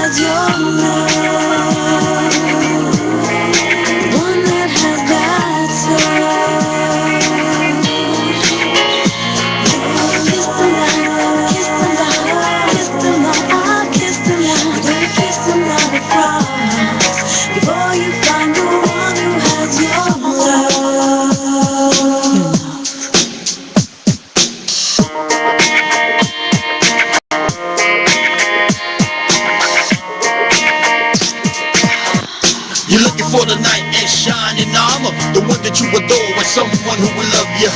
has your love, one that has that touch. Kiss the night, kiss the night, kiss the night, I kiss the night. You better kiss the night across before you find the one who has your love. You're looking for the knight in shining armor, the one that you adore, and someone who will love you.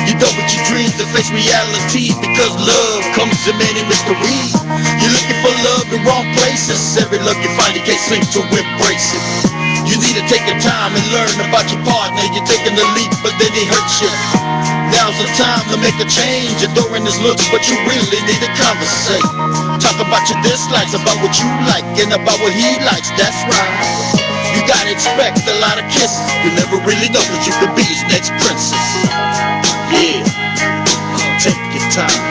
You done with your dreams to face reality, because love comes in many mysteries. You're looking for love in wrong places. Every love you find, you can't seem to embrace it. You need to take your time and learn about your partner. You're taking the leap, but then he hurts you. Now's the time to make a change. Adoring his looks, but you really need to conversate. Talk about your dislikes, about what you like, and about what he likes. That's right. You gotta expect a lot of kisses. You never really know that you could be his next princess. Yeah, take your time.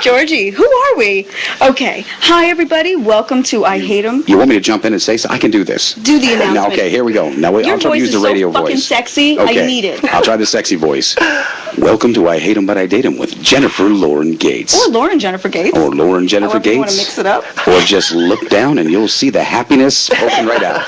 Georgie, who are we? Okay. Hi, everybody. Welcome to I Hate 'Em. You want me to jump in and say so? I can do this. Do the announcement. Now, okay, here we go. Now, Your I'll try to voice use the is radio so fucking voice. sexy. Okay. I need it. I'll try the sexy voice. Welcome to I Hate 'Em, But I Date 'Em with Jennifer Lauren Gates. Or Lauren Jennifer Gates. Or Lauren Jennifer However Gates. you want to mix it up. Or just look down and you'll see the happiness spoken right out.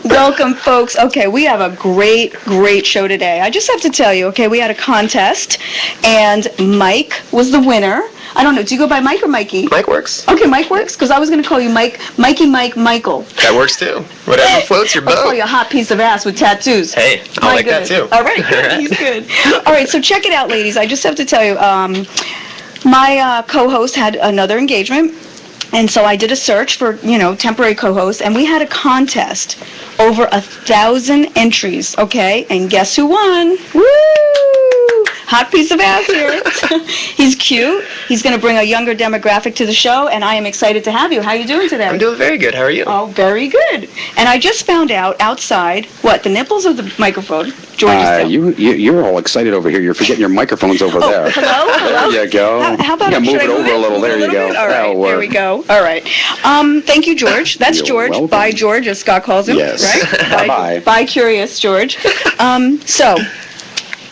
Welcome, folks. Okay, we have a great show today. I just have to tell you, okay, we had a contest, and Mike was the winner. I don't know, do you go by Mike or Mikey? Mike works. Okay, Mike works? Because I was going to call you Mike, Michael. That works too. Whatever floats your I'll call boat. you a hot piece of ass with tattoos. Hey, I'll like that too. All right, good. He's good. All right, so check it out, ladies. I just have to tell you, my co-host had another engagement, and so I did a search for, temporary co-hosts, and we had a contest. Over 1,000 entries, okay? And guess who won? Woo! Hot piece of ass here. He's cute. He's going to bring a younger demographic to the show, and I am excited to have you. How are you doing today? I'm doing very good. How are you? Oh, very good. And I just found out outside, what, the nipples or the microphone? George's You're all excited over here. You're forgetting your microphone's over there. Hello? There you go. How about move should it I over a little. There you go. All right, there we go. All right. Thank you, George. That's You're George. welcome. Bye, George, as Scott calls him. Yes. Right? Bye. Bye, Curious George. So,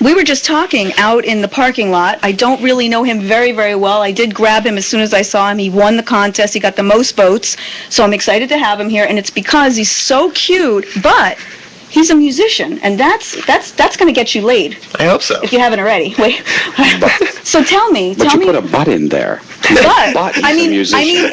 we were just talking out in the parking lot. I don't really know him very, very well. I did grab him as soon as I saw him. He won the contest. He got the most votes. So I'm excited to have him here, and it's because he's so cute, but he's a musician, and that's going to get you laid. I hope so. If you haven't already. Wait. So tell me. But you put a butt in there. But he's I a mean, musician.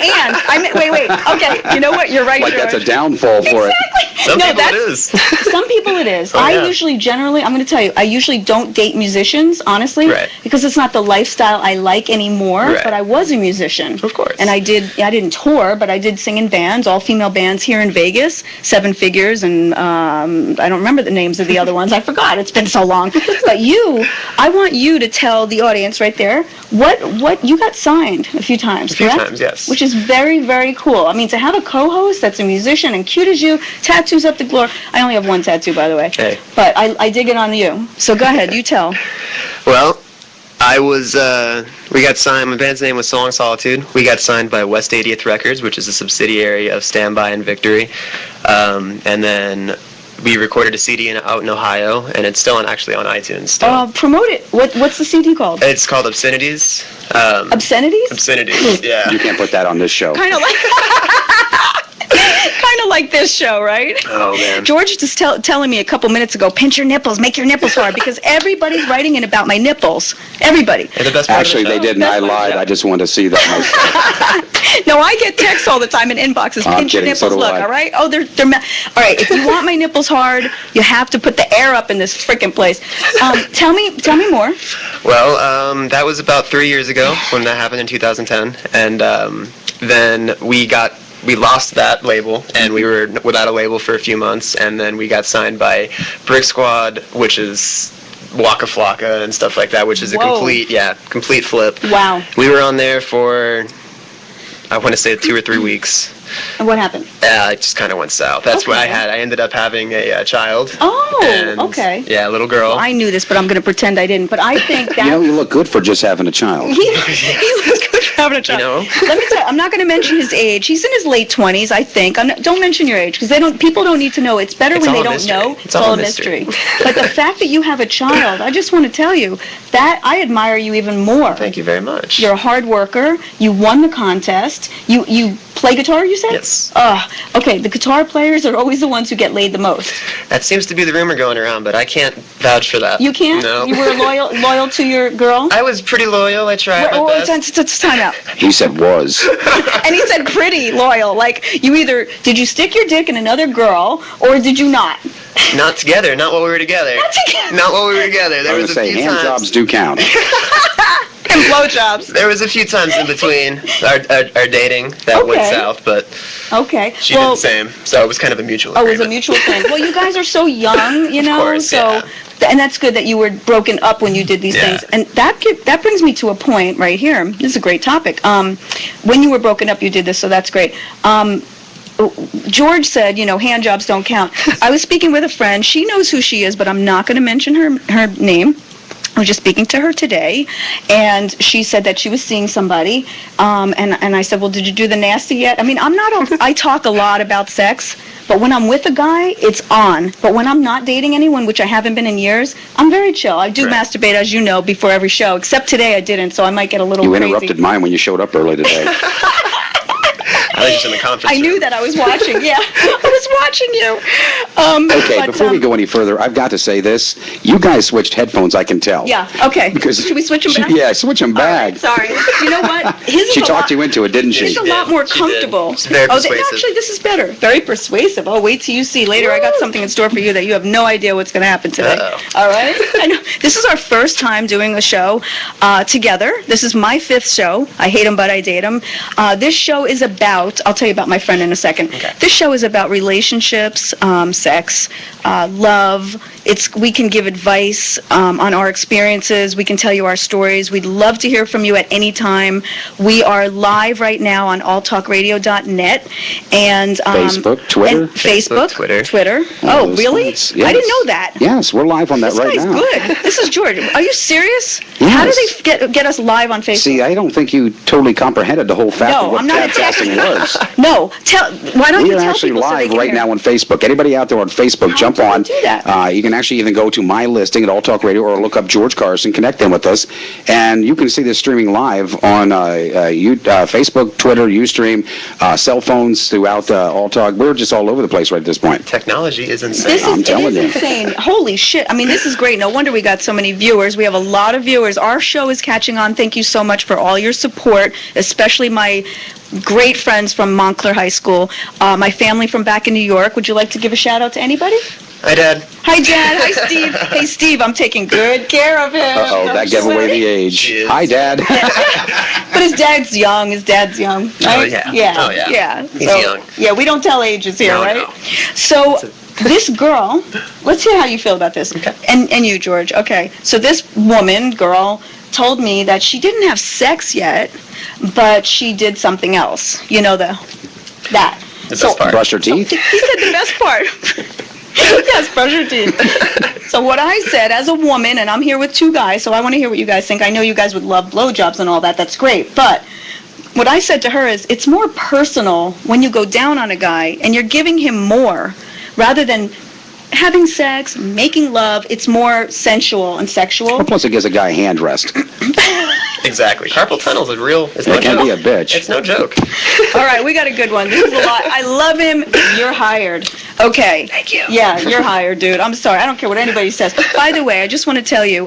wait. Okay, you know what? You're right. Like George. that's a downfall for it. Some people it is. Some people it is. Oh, I yeah. usually, generally, I'm going to tell you, I usually don't date musicians, honestly, Right. because it's not the lifestyle I like anymore. Right. But I was a musician. Of course. And I didn't tour, but I did sing in bands, all-female bands here in Vegas, 7 figures, and I don't remember the names of the other ones. I forgot. It's been so long. But I want you to tell the audience right there what you got signed a few times, A few correct? times, yes. Which is very, very cool. I mean, to have a co-host that's a musician and cute as you, tattoos up the glory. I only have one tattoo, by the way. Hey. But I dig it on you. So go ahead, you tell. Well, we got signed, my band's name was Song Solitude. We got signed by West 80th Records, which is a subsidiary of Standby and Victory. And then we recorded a CD out in Ohio, and it's still actually on iTunes still. Promote it. What's the CD called? It's called Obscenities. Obscenities? Obscenities, yeah. You can't put that on this show. Kind of like this show, right? Oh, man. George was just telling me a couple minutes ago, pinch your nipples, make your nipples hard, because everybody's writing in about my nipples. Everybody. And the best part Actually, of the they show. didn't. I lied. I just wanted to see that myself. No, I get texts all the time in inboxes. I'm Pinch your kidding, so nipples, do look, I. all right? Oh, they're all right, if you want my nipples hard, you have to put the air up in this freaking place. Tell me more. Well, that was about 3 years ago when that happened in 2010. And then we lost that label, and we were without a label for a few months, and then we got signed by Brick Squad, which is Waka Flocka and stuff like that, which is a complete flip. Wow. We were on there for, I want to say 2 or 3 weeks. And what happened? It just kind of went south. That's what I Okay. had. I ended up having a child. Oh, And, okay. Yeah, a little girl. Well, I knew this, but I'm going to pretend I didn't. But I think that... You know, you look good for just having a child. He was good for having a child. You know? Let me tell you, I'm not going to mention his age. He's in his late 20s, I think. Don't mention your age, because people don't need to know. It's better It's when all they a don't mystery. know. It's all a mystery. But the fact that you have a child, I just want to tell you that I admire you even more. Thank you very much. You're a hard worker. You won the contest. You play guitar, you said? Yes. Okay, the guitar players are always the ones who get laid the most. That seems to be the rumor going around, but I can't vouch for that. You can't? No. You were loyal to your girl? I was pretty loyal. I tried my best. It's time out. He said was. And he said pretty loyal. Like, did you stick your dick in another girl, or did you not? Not together. Not while we were together. Not together. Not while we were together. There I was was going a to say, few hand times. jobs do count. And blowjobs. There was a few times in between our dating that went Okay. south, but Okay. she did the same. So it was kind of a mutual Oh, it agreement. was a mutual thing. Well, you guys are so young, you know, course, so... yeah. And that's good that you were broken up when you did these Yeah. things. And that brings me to a point right here. This is a great topic. When you were broken up, you did this, so that's great. George said, hand jobs don't count. I was speaking with a friend. She knows who she is, but I'm not going to mention her name. I was just speaking to her today, and she said that she was seeing somebody, and I said, well, did you do the nasty yet? I mean, I talk a lot about sex, but when I'm with a guy, it's on. But when I'm not dating anyone, which I haven't been in years, I'm very chill. I do Right. masturbate, as you know, before every show, except today I didn't, so I might get a little You crazy. interrupted mine when you showed up early today. I was just in the conference I knew room. that I was watching, yeah. I was watching you. Okay, But, before we go any further, I've got to say this. You guys switched headphones, I can tell. Yeah, okay. Because Should we switch them back? Yeah, switch them All right, back. sorry. You know what? His is She a talked lot- you into it, didn't It's she? a lot more She did. comfortable. She's very persuasive. Actually, this is better. Very persuasive. Oh, wait till you see. Later, I got something in store for you that you have no idea what's going to happen today. Uh-oh. All right? I know. This is our first time doing a show together. This is my 5th show. I hate him, but I date him. This show is about, I'll tell you about my friend in a second. Okay. This show is about relationships, sex, love. We can give advice on our experiences. We can tell you our stories. We'd love to hear from you at any time. We are live right now on alltalkradio.net and Facebook, Twitter. and Facebook, Twitter. Oh, those really? sites, I didn't yes. know that. Yes, we're live on that This right guy's now. good. This is George. Are you serious? How do Yes. they get us live on Facebook? See, I don't think you totally comprehended the whole fact No, of what I'm not a podcasting was. No, why don't We you are tell actually people so they live can right hear? now on Facebook. Anybody out there on Facebook, How jump do I on. do that? You can actually even go to my listing at All Talk Radio or look up George Carson, connect them with us, and you can see this streaming live on Facebook, Twitter, Ustream, cell phones throughout All Talk. We're just all over the place right at this point. Technology is insane. This I'm is, telling it you. is insane. Holy shit. I mean, this is great. No wonder we got so many viewers. We have a lot of viewers. Our show is catching on. Thank you so much for all your support, especially my great friends from Montclair High School, my family from back in New York. Would you like to give a shout out to anybody? Hi, Dad. Hi, Dad. Hi, Steve. Hey, Steve, I'm taking good care of him. Uh-oh, that gave away the age. Cheers. Hi, Dad. But his dad's young. Right? yeah. Yeah. Oh, yeah. Yeah. He's young. Yeah, we don't tell ages here, No, right? no. So this girl, let's hear how you feel about this. Okay. And you, George. Okay. So this girl, told me that she didn't have sex yet, but she did something else. You know that. The best part. Brush her teeth. He said the best part. Yes, brush your teeth. So what I said, as a woman, and I'm here with 2 guys, so I want to hear what you guys think. I know you guys would love blowjobs and all that. That's great. But what I said to her is, it's more personal when you go down on a guy and you're giving him more rather than having sex, making love. It's more sensual and sexual. Well, plus it gives a guy a hand rest. Exactly. Carpal tunnel's a real. It's no It can joke. be a bitch. It's no joke. All right, we got a good one. This is a lot. I love him. You're hired. Okay. Thank you. Yeah, you're hired, dude. I'm sorry. I don't care what anybody says. By the way, I just want to tell you,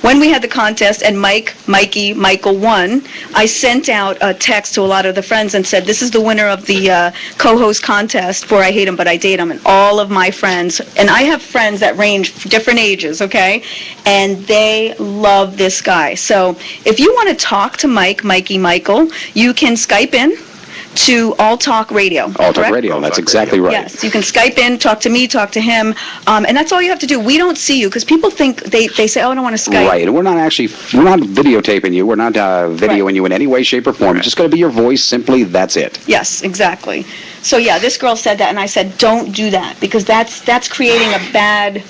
when we had the contest and Michael won, I sent out a text to a lot of the friends and said, this is the winner of the co-host contest for I Hate Him, But I Date Him. And all of my friends, and I have friends that range different ages, and they love this guy. So if you want to talk to Michael, you can Skype in to All Talk Radio. All Talk correct? Radio. That's exactly right. Yes, you can Skype in, talk to me, talk to him, and that's all you have to do. We don't see you because people think they say, "Oh, I don't want to Skype." Right, and we're not videotaping you. We're not videoing you in any way, shape, or form. It's just going to be your voice. Simply, that's it. Yes, exactly. So yeah, this girl said that, and I said, "Don't do that because that's creating a bad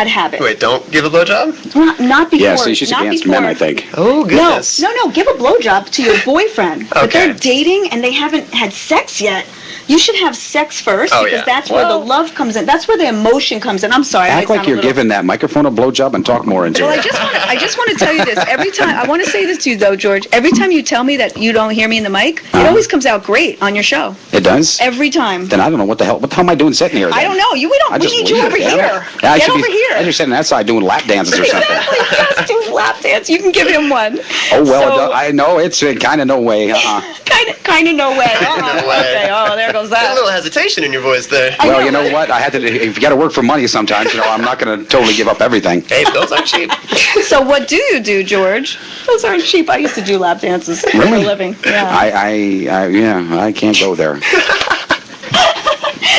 habit." Wait, don't give a blowjob? Not before. Yeah, see, she's not against before. men, I think. Oh, goodness. No, give a blowjob to your boyfriend. But Okay. they're dating and they haven't had sex yet. You should have sex first Oh, because yeah. that's where the love comes in. That's where the emotion comes in. I'm sorry. Act like you're giving that microphone a blowjob and talk more into Well, it. I just want to tell you this. Every time, I want to say this to you though, George. Every time you tell me that you don't hear me in the mic, it always comes out great on your show. It does? Every time. Then I don't know what the hell am I doing sitting here then? I don't know. We just need you leave over it, here. damn it. Yeah, Get over here. I just sitting outside doing lap dances or something. Exactly. Yes, doing lap dance. You can give him one. Oh, well, So- I know it's kind of no way. Kind of no way. No way. Okay. Oh, there goes There's a that. little hesitation in your voice there. Well, you know what? I had to. If you got to work for money sometimes, I'm not going to totally give up everything. Hey, those aren't cheap. So what do you do, George? Those aren't cheap. I used to do lap dances for a Really? living. Yeah. I can't go there.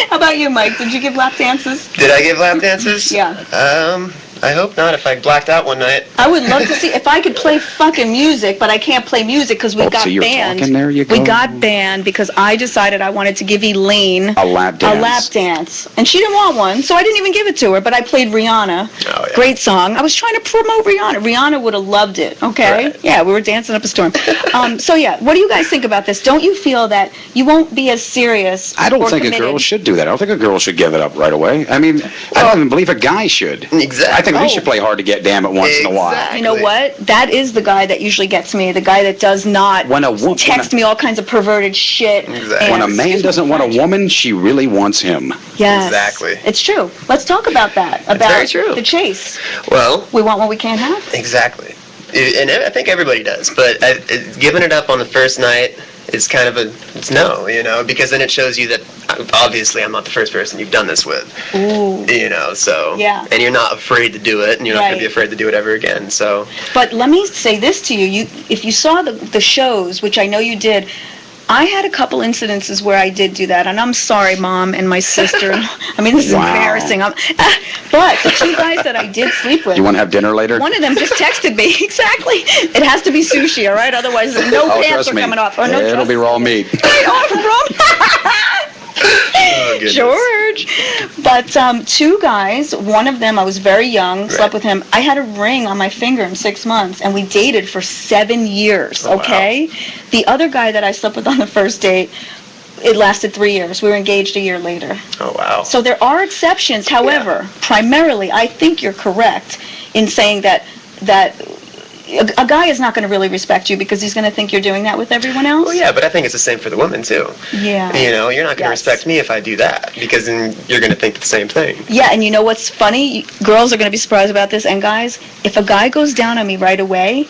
How about you, Mike? Did you give lap dances? Did I give lap dances? Yeah. I hope not if I blacked out one night. I would love to see if I could play fucking music, but I can't play music because we Oh, got so you're banned. talking there, you We go. got banned because I decided I wanted to give Elaine A lap dance. a lap dance, and she didn't want one, so I didn't even give it to her. But I played Rihanna. Oh, yeah. Great song. I was trying to promote Rihanna. Rihanna would have loved it. Okay. Right. Yeah, we were dancing up a storm. So yeah, what do you guys think about this? Don't you feel that you won't be as serious? I don't or think committed? a girl should do that. I don't think a girl should give it up right away. I mean, I don't even believe a guy should. Exactly. I think we should play hard to get damn it once in a while. Exactly. You know what? That is the guy that usually gets me. The guy that does not text me all kinds of perverted shit. Exactly. When a and- man doesn't want a woman, she really wants him. Yes. Exactly. It's true. Let's talk about that. About very true. the chase. Well, We want what we can't have. exactly. And I think everybody does, but giving it up on the first night is kind of it's no, because then it shows you that obviously I'm not the first person you've done this with, Ooh. so. Yeah. And you're not afraid to do it, and you're not going to be Right. afraid to do it ever again, so. But let me say this to you. If you saw the shows, which I know you did, I had a couple incidences where I did do that, and I'm sorry, Mom and my sister. I mean, this is Wow. embarrassing. But the two guys that I did sleep with, You want to have dinner later? one of them just texted me. Exactly. It has to be sushi, all right? Otherwise, no Oh, pants trust are me. coming off. Or no It'll be raw meat. Oh, goodness. George. But two guys, one of them, I was very young, slept with him. I had a ring on my finger in 6 months, and we dated for 7 years, Oh, wow. okay? The other guy that I slept with on the first date, it lasted 3 years. We were engaged a year later. Oh, wow. So there are exceptions. However, primarily, I think you're correct in saying that a guy is not going to really respect you because he's going to think you're doing that with everyone else. Well, yeah, but I think it's the same for the woman, too. Yeah. You're not going to Yes. respect me if I do that, because then you're going to think the same thing. Yeah, and you know what's funny? Girls are going to be surprised about this, and guys, if a guy goes down on me right away,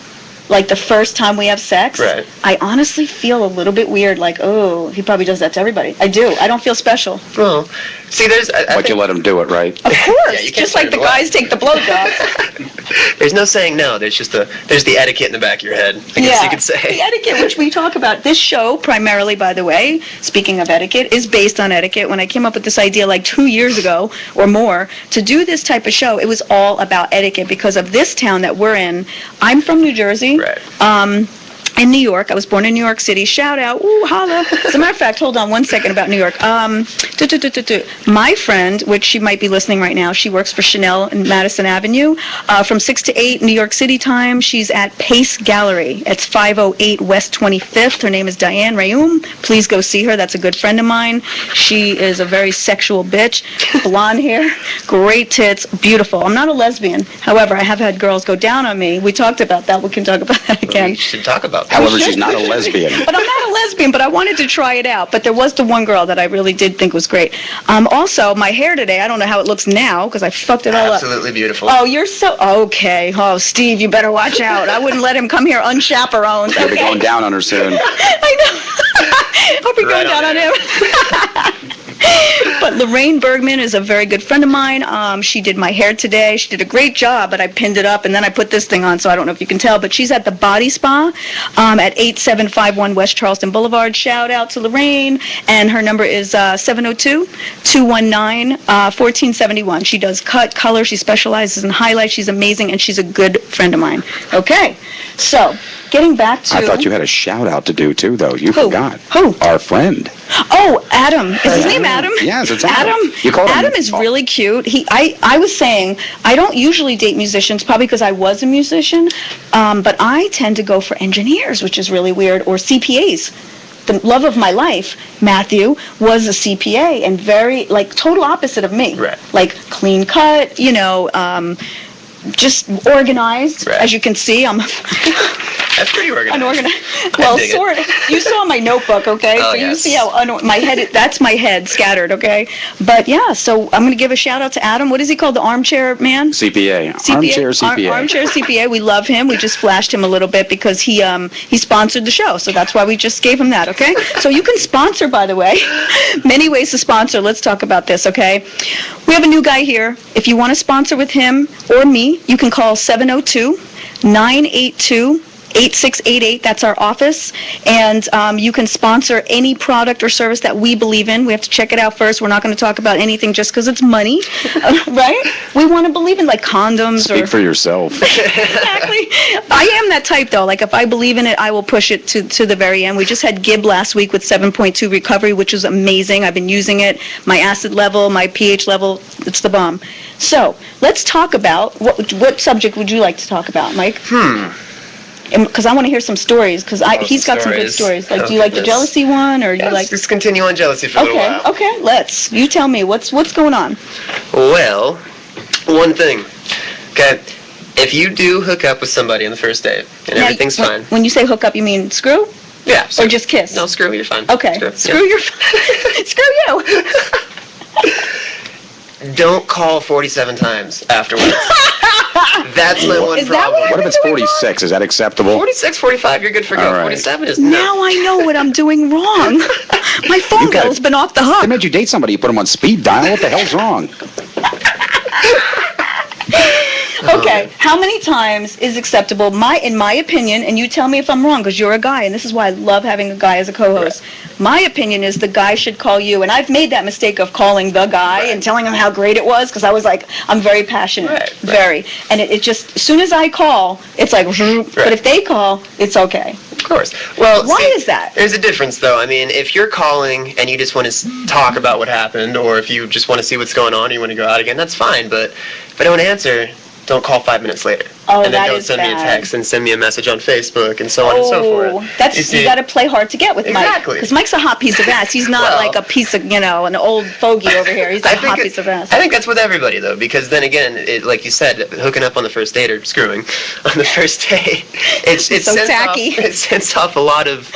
like the first time we have sex, Right. I honestly feel a little bit weird, like, oh, he probably does that to everybody. I do. I don't feel special. Well, see, I But think you let him do it, right? Of course, Yeah, you can't just like turn the it away. guys take the blowjob. there's no saying no. There's the etiquette in the back of your head, I guess you could The say. etiquette, which we talk about. This show, primarily, by the way, speaking of etiquette, is based on etiquette. When I came up with this idea like 2 years ago or more to do this type of show, it was all about etiquette because of this town that we're in. I'm from New Jersey. Right. In New York. I was born in New York City. Shout out. Ooh, holla. As a matter of fact, hold on one second about New York. My friend, which she might be listening right now, she works for Chanel in Madison Avenue. From 6 to 8 New York City time, she's at Pace Gallery. It's 508 West 25th. Her name is Diane Rayoum. Please go see her. That's a good friend of mine. She is a very sexual bitch. Blonde hair, great tits, beautiful. I'm not a lesbian. However, I have had girls go down on me. We talked about that. We can talk about that again. We should talk about that. However, she's not a lesbian. But I'm not a lesbian, but I wanted to try it out. But there was the one girl that I really did think was great. Also, my hair today, I don't know how it looks now because I fucked it all up. Absolutely beautiful. Oh, you're so... Okay. Oh, Steve, you better watch out. I wouldn't let him come here unchaperoned. You'll be Okay? going down on her soon. I know. I'll be going Right down on on him. But Lorraine Bergman is a very good friend of mine. She did my hair today. She did a great job, but I pinned it up, and then I put this thing on, so I don't know if you can tell. But she's at the Body Spa at 8751 West Charleston Boulevard. Shout out to Lorraine, and her number is 702-219-1471. She does cut, color. She specializes in highlights. She's amazing, and she's a good friend of mine. Okay, so getting back to... I thought you had a shout-out to do, too, though. You forgot. Who? Our friend. Oh, Adam. Is his name Adam? Yes, it's Adam. You call Adam is really cute. I was saying, I don't usually date musicians, probably because I was a musician, but I tend to go for engineers, which is really weird, or CPAs. The love of my life, Matthew, was a CPA, and very, like, total opposite of me. Right. Like, clean cut, just organized. Right. As you can see, I'm... That's pretty organized. Unorganized. Well, dig it. sort of. You saw my notebook, okay? Oh, So you yes. see how my head, that's my head scattered, okay? But yeah, so I'm going to give a shout out to Adam. What is he called? The armchair man? CPA. Armchair CPA. Armchair CPA. We love him. We just flashed him a little bit because he sponsored the show. So that's why we just gave him that, okay? So you can sponsor, by the way. Many ways to sponsor. Let's talk about this, okay? We have a new guy here. If you want to sponsor with him or me, you can call 702-982-8688. That's our office, and you can sponsor any product or service that we believe in. We have to check it out first. We're not going to talk about anything just because it's money, right? We want to believe in, like, condoms. Speak for yourself. Exactly. I am that type, though. Like, if I believe in it, I will push it to the very end. We just had Gib last week with 7.2 recovery, which was amazing. I've been using it. My acid level, my pH level, it's the bomb. So let's talk about, what subject would you like to talk about, Mike? Because I want to hear some stories, because he's got some good stories. Like, do you like the jealousy one, or you like... Let's continue on jealousy for a little while. Okay, let's. You tell me, what's going on? Well, one thing. Okay, if you do hook up with somebody on the first date, and everything's fine. When you say hook up, you mean screw? Yeah. Or just kiss? No, screw, you're fine. Okay, screw you. Don't call 47 times afterwards. That's my one Is that problem. what What if it's 46? Is that acceptable? 46, 45, you're good for go. All right. 47 is no. Now I know what I'm doing wrong. My phone You gotta- bill's been off the hook. They made you date somebody, you put them on speed dial. What the hell's wrong? Okay, how many times is acceptable? In my opinion, and you tell me if I'm wrong, because you're a guy, and this is why I love having a guy as a co-host. Right. My opinion is the guy should call you, and I've made that mistake of calling the guy and telling him how great it was, because I was like, I'm very passionate, very. And it just, as soon as I call, it's like, but if they call, it's okay. Of course. Well, why is that? There's a difference, though. I mean, if you're calling and you just want to talk about what happened, or if you just want to see what's going on and you want to go out again, that's fine. But if I don't answer, don't call 5 minutes later. Oh, and then that don't is send me a bad. text and send me a message on Facebook and so on and so forth. You got to play hard to get with Mike. Exactly. Because Mike's a hot piece of ass. He's not like a piece of, an old fogey over here. He's a hot piece of ass. I think that's with everybody, though, because then again, like you said, hooking up on the first date or screwing on the first date, it so tacky. It sends off a lot of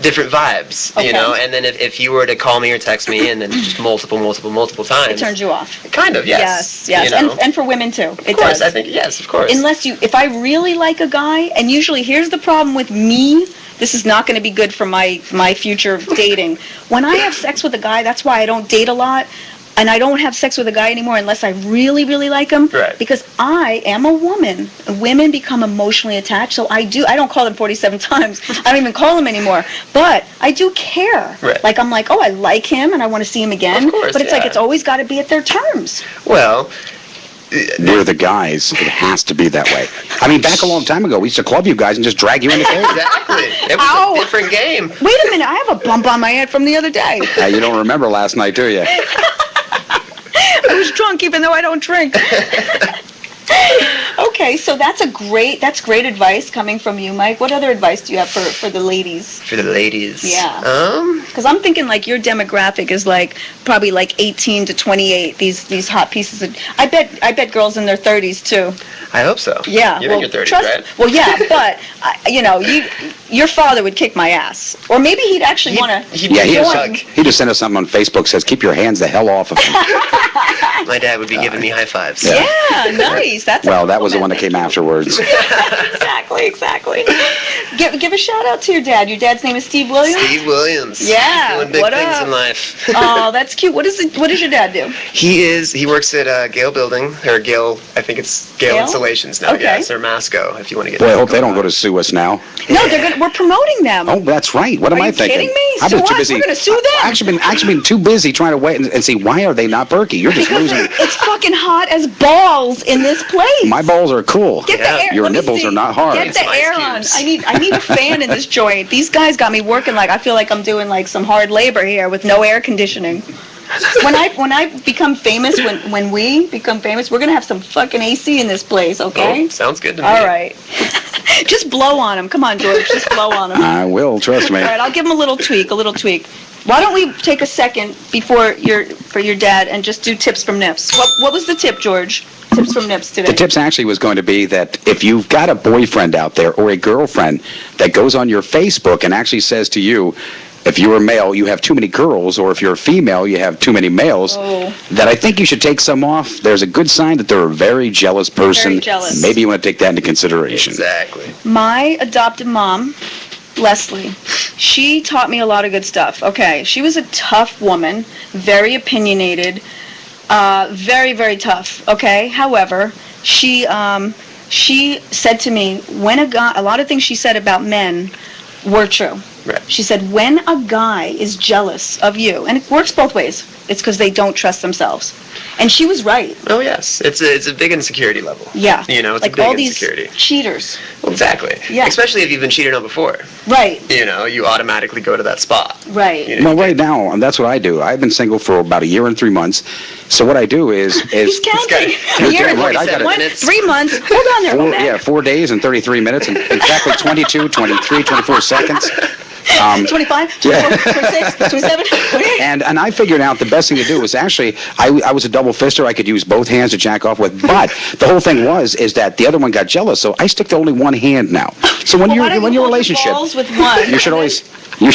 different vibes, Okay. and then if you were to call me or text me and then just multiple times. It turns you off. Kind of, yes. Yes. And for women, too. It of course, does. I think, yes, of course. If I really like a guy, and usually here's the problem with me, this is not going to be good for my future dating. When I have sex with a guy, that's why I don't date a lot, and I don't have sex with a guy anymore unless I really, really like him. Right. Because I am a woman. Women become emotionally attached, so I don't call them 47 times. I don't even call them anymore. But I do care. Right. Like, I'm like, oh, I like him, and I want to see him again. Of course, but it's like, it's always got to be at their terms. Well... We're the guys. It has to be that way. I mean, back a long time ago, we used to club you guys and just drag you into cage. Exactly. It was Ow. a different game. Wait a minute, I have a bump on my head from the other day. You don't remember last night, do you? I was drunk even though I don't drink. Okay, so that's great advice coming from you, Mike. What other advice do you have for the ladies? For the ladies? Yeah. Because I'm thinking like your demographic is like probably like 18 to 28. These hot pieces of. I bet girls in their 30s too. I hope so. Yeah. You're in your 30s, trust, right? Well, yeah, but your father would kick my ass, or maybe he'd actually want to. Yeah, he just sent us something on Facebook, says, keep your hands the hell off of him. My dad would be giving me high fives. Yeah, nice. That's well, that was the one that came afterwards. Exactly. Give a shout out to your dad. Your dad's name is Steve Williams? Steve Williams. Yeah. Doing big what things up? in life. Oh, that's cute. What does your dad do? He works at Gale Building, or Gale, I think it's Gale Installations now, Okay. yes, or Masco, if you want to get Boy, I hope they don't go to sue us now. No, we're promoting them. Oh, that's right. What am I thinking? Are you kidding me? I've Sue been too us? busy. We're gonna sue them. I've actually been too busy trying to wait and see why are they not Berkey. You're just Because losing. it's fucking hot as balls in this place. My balls are cool. Get the air. Your let me nipples see. are not hard. Get the Some ice air on. cubes. I need a fan in this joint. These guys got me working like I feel like I'm doing like some hard labor here with no air conditioning. When I become famous, when we become famous, we're gonna have some fucking AC in this place, okay? Oh, sounds good to me. All right. Just blow on him. Come on, George. Just blow on him. I will, trust me. All right, I'll give him a little tweak. Why don't we take a second for your dad and just do tips from Nips? What was the tip, George? Tips from Nips today. The tips actually was going to be that if you've got a boyfriend out there or a girlfriend that goes on your Facebook and actually says to you, if you're a male, you have too many girls, or if you're a female, you have too many males, that I think you should take some off. There's a good sign that they're a very jealous person. Very jealous. Maybe you want to take that into consideration. Exactly. My adopted mom, Leslie, she taught me a lot of good stuff. Okay, she was a tough woman, very opinionated, very, very tough. Okay, however, she said to me, a lot of things she said about men were true. Right. She said, when a guy is jealous of you, and it works both ways, it's because they don't trust themselves. And she was right. Oh, yes. It's a big insecurity level. Yeah. You know, it's like a big all these insecurity. cheaters. Well, exactly. Yeah. Especially if you've been cheated on before. Right. You know, you automatically go to that spot. Right. You know, Well, right now, that's what I do. I've been single for about a year and 3 months. So what I do is He's counting. You're A year damn and right, I got it. 3 months. Hold on there. hold back. 4 days and 33 minutes, and exactly 22, 23, 24 seconds. 25, 24, Yeah. 26, 27, 28. And I figured out the best thing to do was actually, I was a double fister. I could use both hands to jack off with. But the whole thing is that the other one got jealous, so I stick to only one hand now. So when Well, why you're don't when you your hold relationship, balls with one? you should always yes, you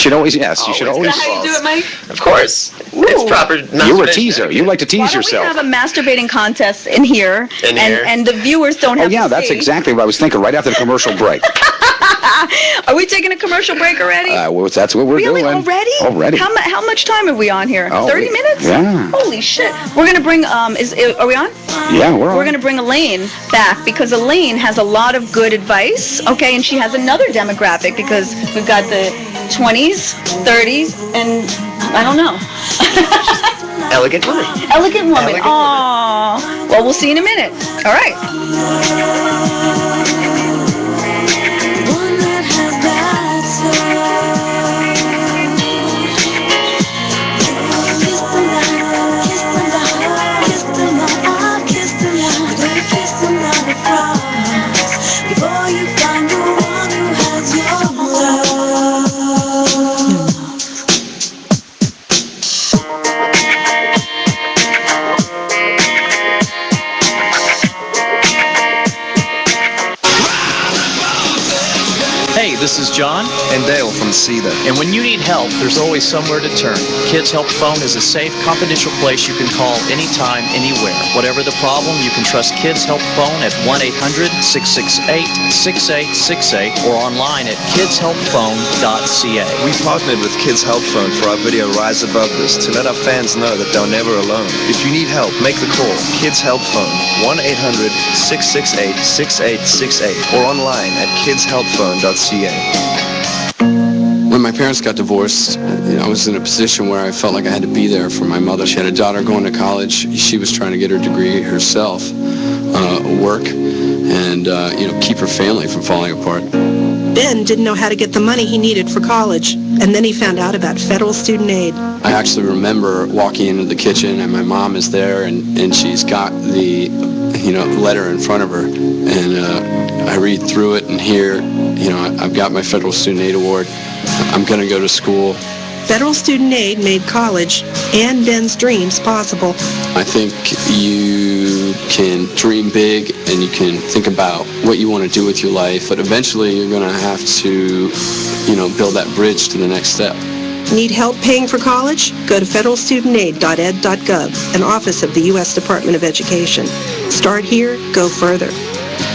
should always. Is that how you do it, Mike? Of course. Ooh. It's proper. You're a teaser. You like to Why tease don't yourself. we have a masturbating contest in here, In here. and the viewers don't Oh have yeah, to that's see. exactly what I was thinking. Right after the commercial break. Are we taking a commercial break already? Well, that's what we're Really? doing. Already? How much time are we on here? Oh, 30 minutes? yeah. Holy shit. We're going to bring, are we on? Yeah, we're on. We're going to bring Elaine back because Elaine has a lot of good advice, okay, and she has another demographic because we've got the 20s, 30s, and I don't know. Elegant woman. Elegant woman. Elegant woman. Aww. Well, we'll see you in a minute. All right. One that has that soul. Kiss the night, kiss the night, kiss the night, kiss the night. Baby, kiss the night across before you find the one who has your love. Hey, this is John. And Dale from Cedar. And when you need help, there's always somewhere to turn. Kids Help Phone is a safe, confidential place you can call anytime, anywhere. Whatever the problem, you can trust Kids Help Phone at 1-800-668-6868 or online at kidshelpphone.ca. We partnered with Kids Help Phone for our video Rise Above This to let our fans know that they're never alone. If you need help, make the call. Kids Help Phone, 1-800-668-6868 or online at kidshelpphone.ca. When my parents got divorced, I was in a position where I felt like I had to be there for my mother. She had a daughter going to college. She was trying to get her degree herself, work, and keep her family from falling apart. Ben didn't know how to get the money he needed for college, and then he found out about federal student aid. I actually remember walking into the kitchen, and my mom is there, and she's got the letter in front of her, and I read through it, and here, I've got my federal student aid award. I'm going to go to school, Federal student aid made college and Ben's dreams possible. I think you can dream big and you can think about what you want to do with your life, but eventually you're going to have to, build that bridge to the next step. Need help paying for college? Go to federalstudentaid.ed.gov, an office of the U.S. Department of Education. Start here, go further.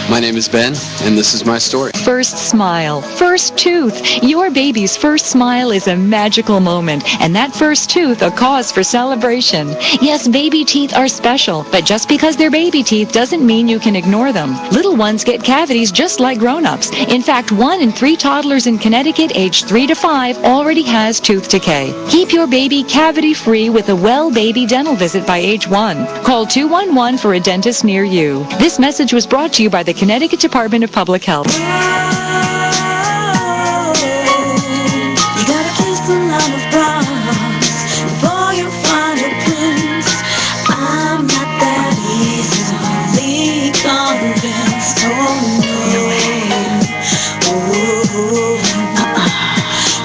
My name is Ben, and this is my story. First smile, first tooth. Your baby's first smile is a magical moment, and that first tooth a cause for celebration. Yes, baby teeth are special, but just because they're baby teeth doesn't mean you can ignore them. Little ones get cavities just like grown-ups. In fact, 1 in 3 toddlers in Connecticut aged 3 to 5 already has tooth decay. Keep your baby cavity-free with a Well Baby dental visit by age 1. Call 211 for a dentist near you. This message was brought to you by the Connecticut Department of Public Health. You gotta kiss a lot of frogs before you find a prince. I'm not that easily convinced. Oh no.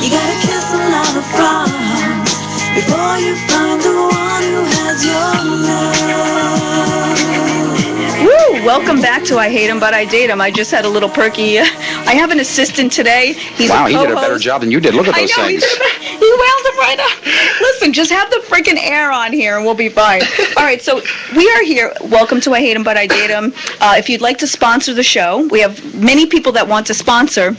You gotta kiss a lot of frogs before you find the one who has your love. Woo! Welcome back to I Hate Him, But I Date Him. I just had a little perky. I have an assistant today. He's Wow, a he co-host. did a better job than you did. Look at those I know, things. he wound them right up. Listen, just have the freaking air on here and we'll be fine. All right, so we are here. Welcome to I Hate Him, But I Date Him. If you'd like to sponsor the show, we have many people that want to sponsor.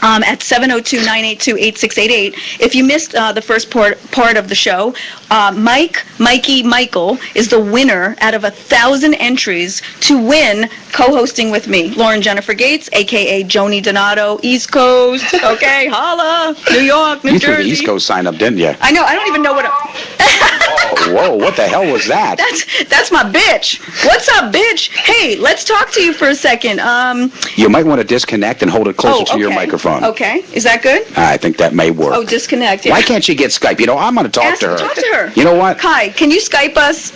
At 702-982-8688. If you missed the first part of the show, Michael is the winner out of 1,000 entries to win co-hosting with me. Lauren Jenifer Gates, a.k.a. Joni Donato, East Coast, okay, holla, New York, New You Jersey. threw the East Coast sign up, didn't you? I know, I don't even know what... Whoa, what the hell was that? That's my bitch. What's up, bitch? Hey, let's talk to you for a second. You might want to disconnect and hold it closer to your okay. microphone. Okay, is that good? I think that may work. Oh, disconnect. Yeah. Why can't you get Skype? I'm going to talk to her. Talk to her. You know what? Kai, can you Skype us?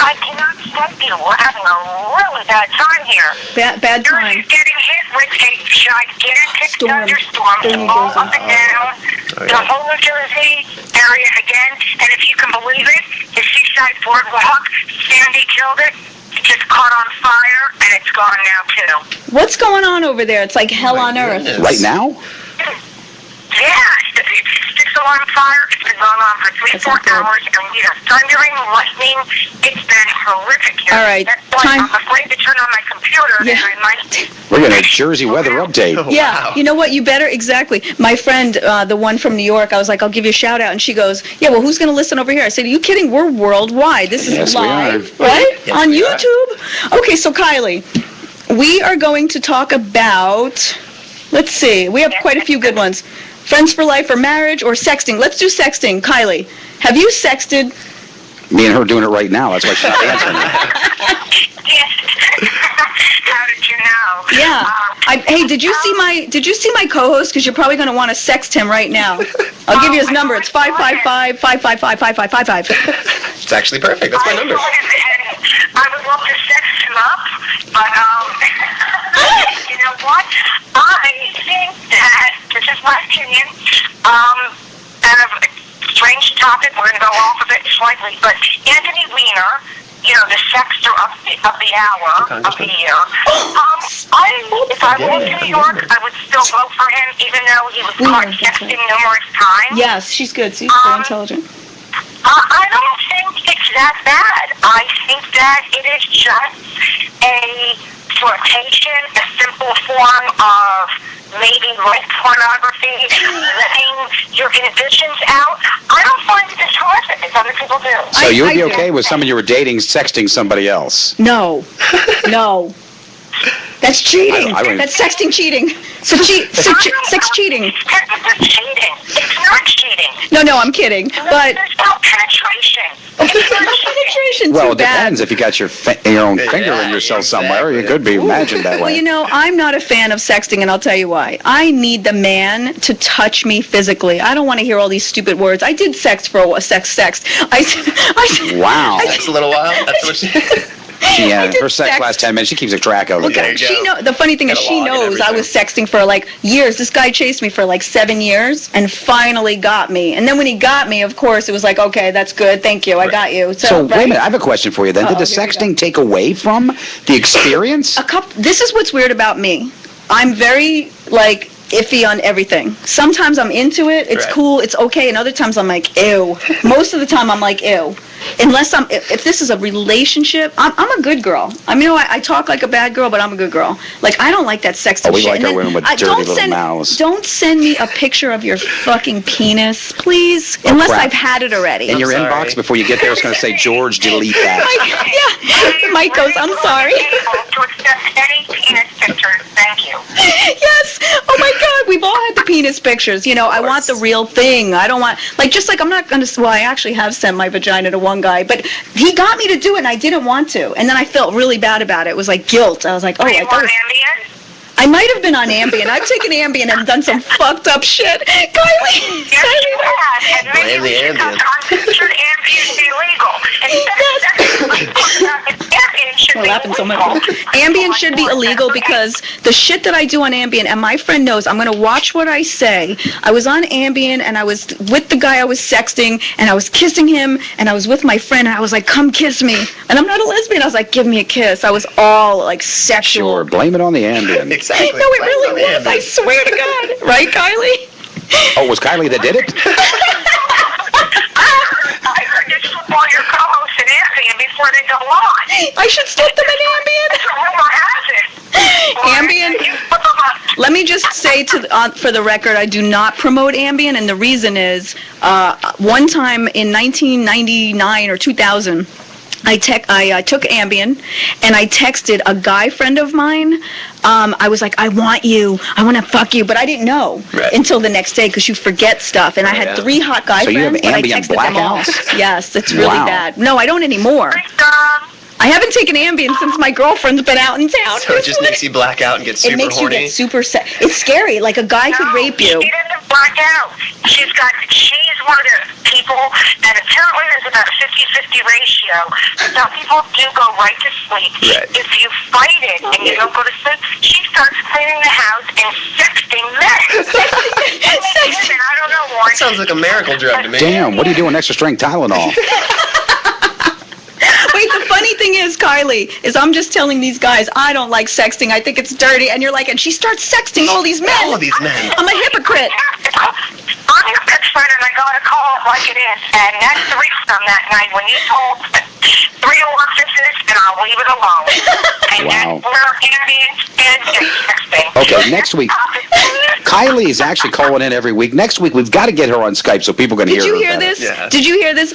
I cannot Skype you. We're having a really bad time here. Bad time. You're getting hit with a gigantic Storm. thunderstorm all up and down the whole New Jersey area again. And if you can believe it, the Seaside Boardwalk, Sandy killed it. It just caught on fire, and it's gone now, too. What's going on over there? It's like hell on earth. Right now? Yeah, it's on fire. It's been going on for 3-4 hours, and we have thundering, lightning. It's been horrific here. All right, That's why I'm afraid to turn on my computer, and I might... We're going to Jersey weather update. Yeah, you know what? You better, exactly. My friend, the one from New York, I was like, I'll give you a shout out. And she goes, yeah, well, who's going to listen over here? I said, are you kidding? We're worldwide. This is Yes, we live, are. right? Yes, On we are. YouTube? Okay, so Kylie, we are going to talk about, let's see, we have quite a few good ones. Friends for life or marriage or sexting. Let's do sexting. Kylie, have you sexted? Me and her doing it right now. That's why she's not answering me. Yes. How did you know? Yeah. Hey, did you see my co-host? Because you're probably going to want to sext him right now. I'll give you his number. It's 555-555-5555. It's actually perfect. That's my number. I would love to sex him up, but you know what? I think that, this is my opinion, and a strange topic, we're going to go off of it slightly, but Anthony Weiner, the sexter of the hour, of the year, if I moved to New York, I would still vote for him, even though he was caught sexting numerous times. Yes, she's good. She's very intelligent. I don't think it's that bad. I think that it is just a flirtation, a simple form of maybe light pornography, letting your inhibitions out. I don't find it as horrific as other people do. So you would be okay with someone you were dating sexting somebody else? No. That's cheating. I don't- That's sexting cheating. Sex cheating. It's technically cheating. It's not cheating. No, I'm kidding. But There's no penetration. penetration, Well, too it bad. depends. If you got your own finger in yourself somewhere, you could be imagined that way. Well, I'm not a fan of sexting, and I'll tell you why. I need the man to touch me physically. I don't want to hear all these stupid words. I did sext for a while. Sext. Wow. That's a little while. That's what she... She, I did her sex sext. last 10 minutes, she keeps a track of it. Okay, you go. the funny thing is Got a she log and knows I everything. was sexting for like years. This guy chased me for like 7 years and finally got me. And then when he got me, of course, it was like, okay, that's good. Thank you. I got you. So, right? wait a minute, I have a question for you then. Did the Uh-oh, here we sexting take away from the experience? This is what's weird about me. I'm very, like, iffy on everything. Sometimes I'm into it, it's Right. cool, it's okay, and other times I'm like, ew. Most of the time I'm like, ew. Unless if this is a relationship, I'm a good girl. I mean, I talk like a bad girl, but I'm a good girl. Like, I don't like that sexting Oh, we shit. like And our then women with dirty don't little mouths. Don't send me a picture of your fucking penis, please. Unless crap. I've had it already. In your sorry. inbox, before you get there, it's going to say, George, delete that. Yeah, Mike goes, I'm sorry. To accept any penis pictures, thank you. Yes. Oh my God. We've all had the penis pictures. You know, I want the real thing. I don't want, like, just like I'm not going to, well, I actually have sent my vagina to one guy, but he got me to do it and I didn't want to. And then I felt really bad about it. It was like guilt. I was like, oh, Are I you thought on Ambien? I might have been on Ambien. I've taken Ambien and done some fucked up shit. Kylie. Yes, you have. And maybe Blame we the should Ambien. should Ambien be legal? Ambien should We're be laughing so much. legal. Ambien should be illegal because the shit that I do on Ambien, and my friend knows, I'm going to watch what I say. I was on Ambien, and I was with the guy I was sexting, and I was kissing him, and I was with my friend, and I was like, come kiss me. And I'm not a lesbian. I was like, give me a kiss. I was all, like, sexual. Sure, blame it on the Ambien. Exactly. No, it really was. I swear to God. Right, Kylie? Oh, was Kylie that did it? I heard you slip all your co-hosts in Ambien before they go on. I should slip them in Ambien. It's a rumor has it. Ambien? You put them on. Let me just say for the record, I do not promote Ambien, and the reason is, one time in 1999 or 2000, I took Ambien, and I texted a guy friend of mine. I was like, I want you. I want to fuck you. But I didn't know until the next day because you forget stuff. And I had 3 hot guy So you have friends, but I Ambien texted them all. blackouts? Yes, it's really Wow. bad. No, I don't anymore. I haven't taken Ambien since my girlfriend's been out in town. So it just makes you black out and get super It makes horny. you get super it's scary. Like a guy could rape you. She doesn't black out. She's one of the people, and apparently there's about a 50-50 ratio. Some people do go right to sleep. Right. If you fight it and you don't go to sleep, she starts cleaning the house and sexting men. I don't know why. That sounds like a miracle drug to me. Damn, what are you doing extra strength Tylenol? Wait, the funny thing is, Kylie, is I'm just telling these guys I don't like sexting. I think it's dirty. And you're like, and she starts sexting all these men. All of these men. I'm a hypocrite. I'm your best friend, and I gotta call it like it is. And that's the reason that night when you told 3 orifices, and I'll leave it alone. And Wow. that's where Ambien and sexting. Okay, next week. Kylie is actually calling in every week. Next week, we've got to get her on Skype so people can hear Did her you hear better. this? Yeah. Did you hear this?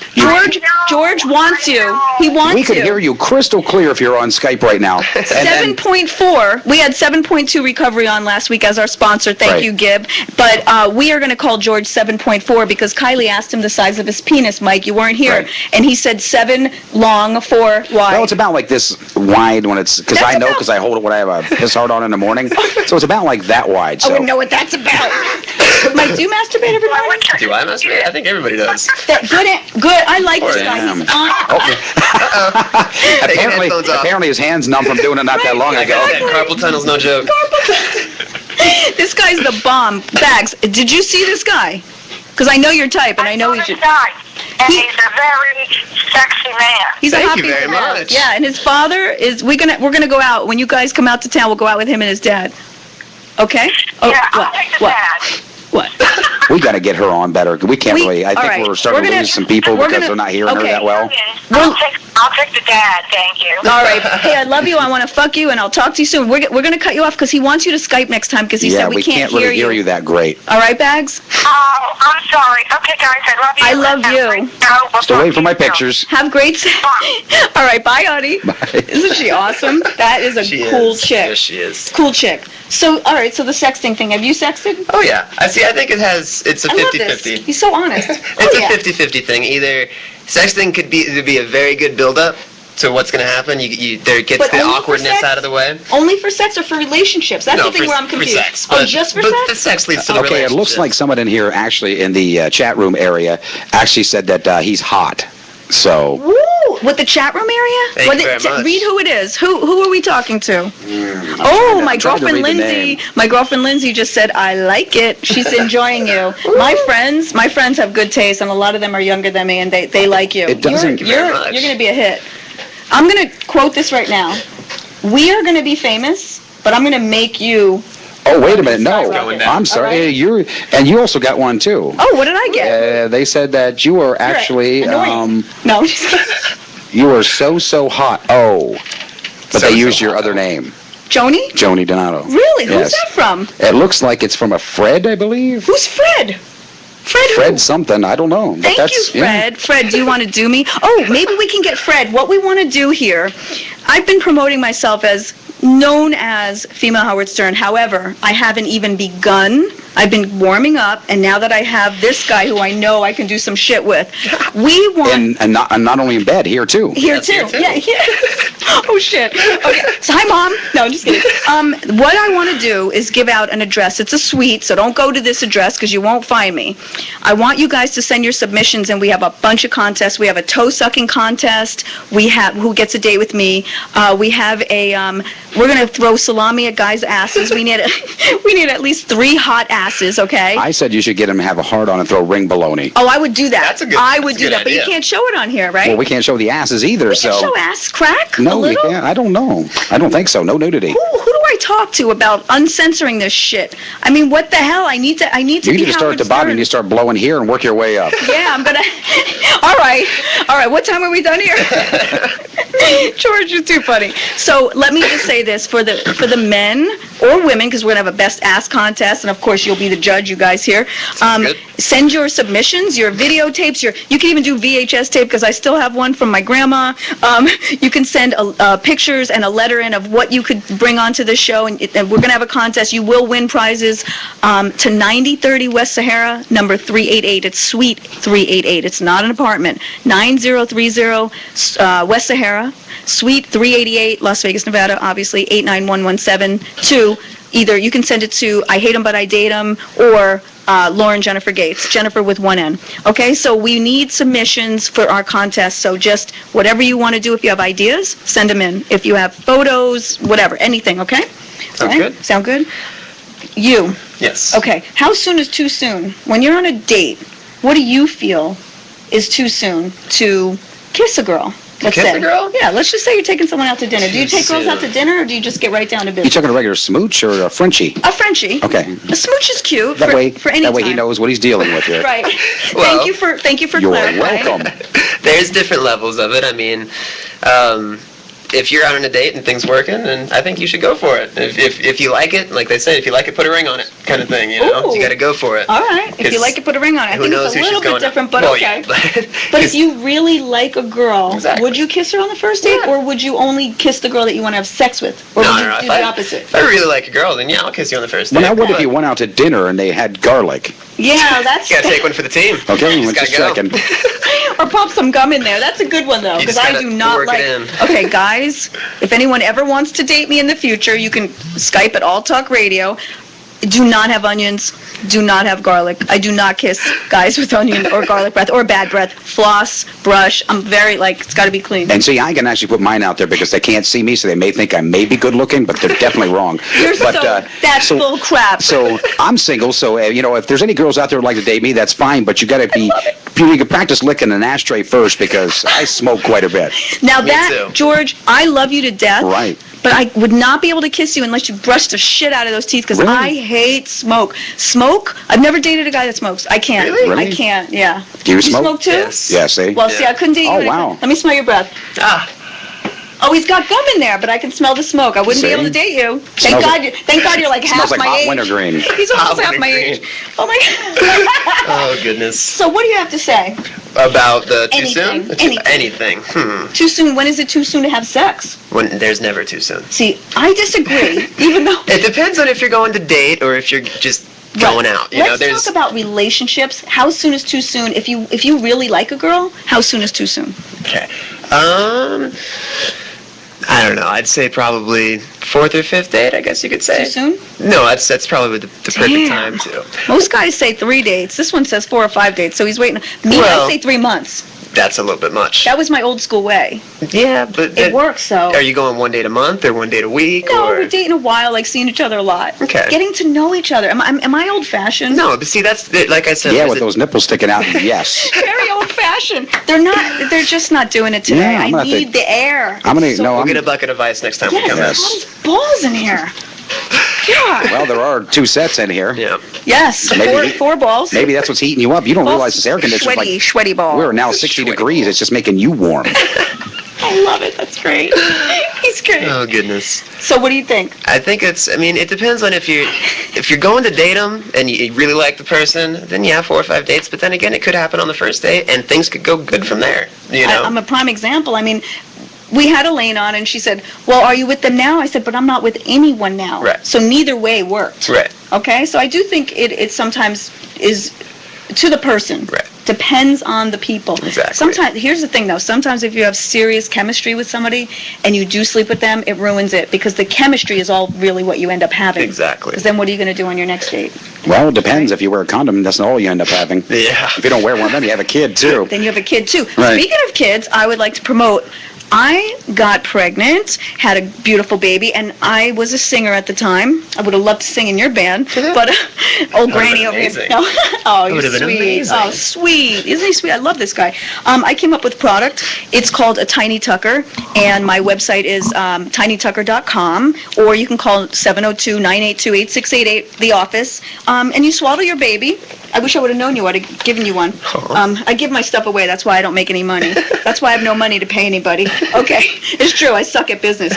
George wants you. He wants We could you. hear you crystal clear if you're on Skype right now. And 7.4. We had 7.2 recovery on last week as our sponsor. Thank Right. you, Gib. But we are going to call George 7.4 because Kylie asked him the size of his penis, Mike. You weren't here. Right. And he said 7 long, 4 wide. well, it's about like this wide when it's, because I know because I hold it when I have a piss hard on in the morning. So it's about like that wide. I So wouldn't know what that's about. Mike, do you masturbate every morning? Do I masturbate? I think everybody does. Good. I like this guy. Damn. He's on. Taking apparently, headphones off. apparently his hand's numb from doing it not that long Like ago. I said, carpal tunnel's no joke. This guy's the bomb. Bags, did you see this guy? Because I know your type, and I know he's he's and he's a very sexy man. He's Thank a happy you very man. much. Yeah, and his father is. We're gonna go out when you guys come out to town. We'll go out with him and his dad. Okay? Oh, Yeah, I'll what? take the What? dad. What? We got to get her on better. We can't really. I all think right. we're starting We're to gonna- lose some people we're because gonna- they're not hearing her okay. that well. I'll take the dad, thank you. All right. Hey, I love you. I want to fuck you, and I'll talk to you soon. We're gonna cut you off because he wants you to Skype next time because he Yeah, said we can't really hear you that great. All right, Bags. Oh, I'm sorry. Okay, guys, I love you. I love Have a you. great show. We'll Still talk waiting for to my you soon. pictures. Have great sex. All right, bye, honey. Bye. Isn't she awesome? That is a She cool is. chick. Yes, she is. Cool chick. So, all right. So the sexting thing. Have you sexted? Oh yeah. I think it's a I love this. 50-50. He's so honest. It's Oh, yeah. a 50-50 thing. Either sexting could be a very good build-up to what's going to happen. There gets But the only for awkwardness sex? out of the way. Only for sex or for relationships? That's No, the thing for- where I'm for confused. sex, Oh, but- just for but sex? the sex leads to the Okay, it relationship. looks like someone in here actually in the chat room area actually said that he's hot. So Woo! Oh, with the chat room area? Thank you very much. Read who it is. Who are we talking to? My I'm trying to girlfriend read the Lindsay. name. My girlfriend Lindsay just said, I like it. She's enjoying you. My friends have good taste, and a lot of them are younger than me, and they like you. It doesn't- You're going to be a hit. I'm going to quote this right now. We are going to be famous, but I'm going to make you... Oh, wait a minute. No. Going down. I'm sorry. All right. You also got one, too. Oh, what did I get? They said that you were actually, annoying. No. you were so hot. Oh, but they used your hot. other name, Joni? Joni Donato. Really? Yes. Who's that from? It looks like it's from a Fred, I believe. Who's Fred? Fred who? Fred something. I don't know. But Thank you, Fred. Fred, do you want to do me? Oh, maybe we can get Fred. What we want to do here, I've been promoting myself as known as Female Howard Stern. However, I haven't even begun. I've been warming up, and now that I have this guy who I know I can do some shit with, we want... And not only in bed, here, too. Here too. Yeah. Oh shit. Okay. So hi, Mom. No, I'm just kidding. What I want to do is give out an address. It's a suite, so don't go to this address because you won't find me. I want you guys to send your submissions, and we have a bunch of contests. We have a toe sucking contest. We have who gets a date with me. We have a we're gonna throw salami at guys' asses. We need at least 3 hot asses. Okay. I said you should get him to have a hard on and throw ring baloney. Oh, I would do that. I would that's a do good that, but you idea. can't show it on here, right? Well, we can't show the asses either, We so... can show ass crack. No, a we little? can't. I don't know. I don't think so. No nudity. Who do I talk to about uncensoring this shit? I mean, what the hell? I need to You be need to start Howard at the bottom Stern. and you start blowing here and work your way up. Yeah, I'm gonna. All right. What time are we done here? George, you're too funny. So let me just say this for the men or women, because we're gonna have a best ass contest, and of course you'll be the judge, you guys here. Send your submissions, your videotapes. You can even do VHS tape because I still have one from my grandma. You can send pictures and a letter in of what you could bring onto the show, and we're gonna have a contest. You will win prizes to 9030 West Sahara, number 388. It's Suite 388. It's not an apartment. 9030 West Sahara, Suite 388, Las Vegas, Nevada. Obviously 89117. Either you can send it to I Hate 'Em But I Date 'Em or Lauren Jenifer Gates, Jenifer with 1 N. Okay, so we need submissions for our contest. So just whatever you want to do, if you have ideas, send them in. If you have photos, whatever, anything. Okay. Sounds good. Sound good? You. Yes. Okay. How soon is too soon? When you're on a date, what do you feel is too soon to kiss a girl? Let's Kiss say. a girl? Yeah, let's just say you're taking someone out to dinner. Do you take girls out to dinner, or do you just get right down to You business? talking a regular smooch or a Frenchie? A Frenchie. Okay. A smooch is cute That way, for any that way time. he knows what he's dealing with here. Right. Well, thank you for You're clarifying. welcome. There's different levels of it. I mean, if you're out on a date and things working, then I think you should go for it. If you like it, like they say, if you like it, put a ring on it, kind of thing. You know, Ooh. you got to go for it. All right. If you 'Cause like it, put a ring on it. I who think knows it's a who she's little bit going different, out- but well, okay. Yeah, But if you really like a girl, Exactly. would you kiss her on the first date, or would you only kiss the girl that you want to have sex with? Or would you do the opposite? If I really like a girl, then yeah, I'll kiss you on the first date. Well, now what if but you went out to dinner and they had garlic? Yeah, that's... You gotta take one for the team. Okay, You just gotta go. checking. Or pop some gum in there. That's a good one, though, You because just I gotta do not work it like... in. Okay, guys, if anyone ever wants to date me in the future, you can Skype at All Talk Radio. Do not have onions. Do not have garlic. I do not kiss guys with onion or garlic breath or bad breath. Floss, brush. I'm very, it's got to be clean. And see, I can actually put mine out there because they can't see me, so they may think I may be good looking, but they're definitely wrong. That's full crap. So I'm single, so if there's any girls out there who'd like to date me, that's fine, but you got to be, you can practice licking an ashtray first because I smoke quite a bit. Now Me that, too. George, I love you to death. Right. But I would not be able to kiss you unless you brushed the shit out of those teeth because Really? I hate smoke. Smoke? I've never dated a guy that smokes. I can't. Really? I can't, yeah. Do you smoke? too? Yes. Yeah, see? Well, see, I couldn't date you. Oh, anyway. wow. Let me smell your breath. Ah, Oh, he's got gum in there, but I can smell the smoke. I wouldn't be See? able to date you. Smells Thank God you're like half Smells like my hot age. wintergreen. He's almost Hot half my wintergreen. age. Oh my God. oh goodness. So what do you have to say? About the too Anything, soon? anything. Anything. Too soon? When is it too soon to have sex? When there's never too soon. See, I disagree. Even though It depends on if you're going to date or if you're just going out. You know, Let's talk about relationships. How soon is too soon? If you really like a girl, how soon is too soon? Okay. I don't know. I'd say probably 4th or 5th date, I guess you could say. Too soon? No, that's probably the perfect Damn. time too. Most guys say 3 dates. This one says 4 or 5 dates, so he's waiting. Me, Well- I say 3 months. that's a little bit much. That was my old school way. Yeah, but It works, though. Are you going one date a month or one date a week? No, or? we're dating a while, like seeing each other a lot. Okay. Getting to know each other. Am I old-fashioned? No, but see, that's like I said. Yeah, with those nipples sticking out. Yes. Very old-fashioned. They're just not doing it today. Yeah, I'm I gonna need the air. We'll get a bucket of ice next time we come in. Yes, balls in here. God. Well, there are 2 sets in here. Yeah. Yes, Maybe- four balls. Maybe that's what's heating you up. You don't realize this air conditioner. Sweaty ball. We're now 60 degrees. It's just making you warm. I love it. That's great. He's great. Oh goodness. So what do you think? I think it depends on if you're going to date them and you really like the person, then yeah, 4 or 5 dates. But then again, it could happen on the first date and things could go good from there. You know. I'm a prime example. I mean, we had Elaine on and she said, well, are you with them now? I said, but I'm not with anyone now. Right. So neither way worked. Right. Okay? So I do think it sometimes is to the person. Right. Depends on the people. Exactly. Sometimes, here's the thing though, sometimes if you have serious chemistry with somebody and you do sleep with them, it ruins it because the chemistry is all really what you end up having. Exactly. Because then what are you going to do on your next date? Well, it depends. If you wear a condom, that's not all you end up having. Yeah. If you don't wear one, then you have a kid, too. Then you have a kid too. Right. Speaking of kids, I would like to promote. I got pregnant, had a beautiful baby, and I was a singer at the time. I would have loved to sing in your band, but old Granny over here. amazing. No. Oh, you're would've been sweet. amazing. Oh, sweet. Isn't he sweet? I love this guy. I came up with product. It's called a Tiny Tucker, and my website is tinytucker.com, or you can call 702-982-8688, the office, and you swaddle your baby. I wish I would have known you. I'd have given you one. I give my stuff away. That's why I don't make any money. That's why I have no money to pay anybody. Okay, it's true. I suck at business.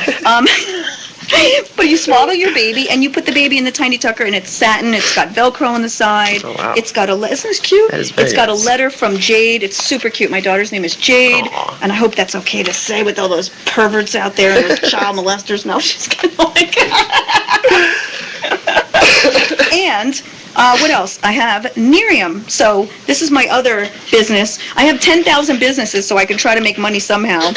But you swaddle your baby, and you put the baby in the Tiny Tucker, and it's satin. It's got Velcro on the side. Oh, wow. It's got isn't this cute? That is very It's got a nice. letter from Jade. It's super cute. My daughter's name is Jade, Aw. and I hope that's okay to say with all those perverts out there and those child molesters. No, she's kidding. Oh my God. And what else? I have Nerium. So this is my other business. I have 10,000 businesses, so I can try to make money somehow.